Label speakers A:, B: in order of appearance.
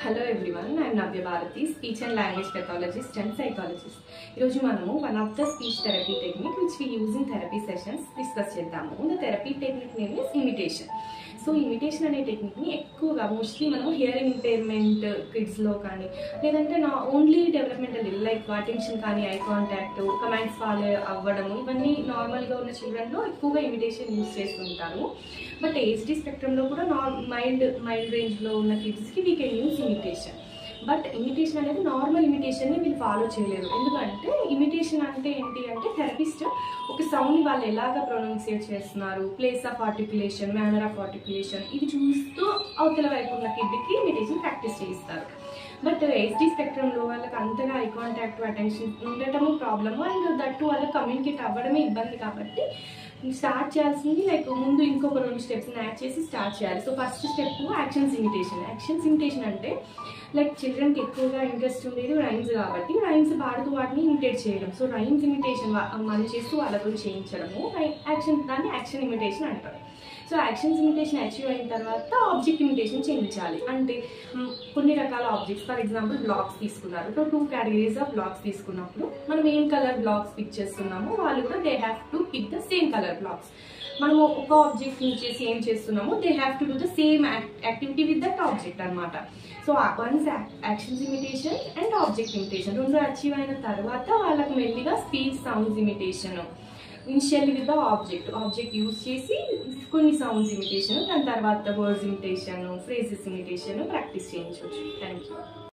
A: Hello everyone, I am Navya Bharati, speech and language pathologist and psychologist. Iroju manamu one of the speech therapy technique which we use in therapy sessions discuss chedamu. The therapy technique name is imitation. So imitation ane technique ni ekkuva mostly manamu hearing impairment kids lo kaani ledante na only developmental like attention kaani eye contact commands follow avvadamu ivanni normal ga unna children lo ekkuva imitation use chestuntaru. But ASD spectrum lo kuda mild range lo unna kids ki we can use imitation. But imitation అనేది normal imitation ని వీళ్ళు follow చేయలేరు. ఎందుకంటే imitation అంటే ఏంటి అంటే therapist ఒక sound వాళ్ళు ఎలాగా ప్రొనౌన్సియేట్ చేస్తున్నారు, place of articulation, manner of articulation ఇది చూస్తూ అవతల వైపు ఉన్న కిడ్కి ఇమిటేషన్ ప్రాక్టీస్ చేయిస్తారు. బట్ ASD స్పెక్ట్రమ్లో వాళ్ళకి అంతగా ఐ కాంటాక్ట్ అటెన్షన్ ఉండటము ప్రాబ్లము అండ్ దట్టు వాళ్ళకి కమ్యూనికేట్ అవ్వడమే ఇబ్బంది. కాబట్టి స్టార్ట్ చేయాల్సింది లైక్ ముందు ఇంకొక 2 స్టెప్స్ని యాడ్ చేసి స్టార్ట్ చేయాలి. So first step actions imitation అంటే లైక్ చిల్డ్రన్కి ఎక్కువగా ఇంట్రెస్ట్ ఉండేది రైమ్స్ కాబట్టి రైమ్స్ పాడుతూ వాటిని ఇమిటేట్ చేయడం. సో రైమ్స్ ఇమిటేషన్ మనం చేస్తూ వాళ్ళతో చేయించడము దాన్ని యాక్షన్ ఇమిటేషన్ అంటారు. సో యాక్షన్స్ ఇమిటేషన్ అచీవ్ అయిన తర్వాత ఆబ్జెక్ట్ ఇమిటేషన్ చేయించాలి. అంటే కొన్ని రకాల ఆబ్జెక్ట్స్ ఫర్ ఎగ్జాంపుల్ బ్లాక్స్ తీసుకున్నారు. 2 కేటగిరీస్ ఆఫ్ బ్లాక్స్ తీసుకున్నప్పుడు మనం ఏం కలర్ బ్లాక్స్ పిక్ చేస్తున్నామో వాళ్ళు కూడా they have to pick the same colour blocks. మనం ఒక ఆబ్జెక్ట్ నుంచి ఏం చేస్తున్నామో they have to do the same activity with that object అనమాట. So once actions imitation and object imitation 2 achieve అయిన తర్వాత వాళ్ళకి మెల్లిగా speech sounds imitation initially with the object use చేసి కొన్ని సౌండ్స్ ఇమిటేషన్, దాని తర్వాత words imitation, phrases imitation practice చేయించవచ్చు. Thank you.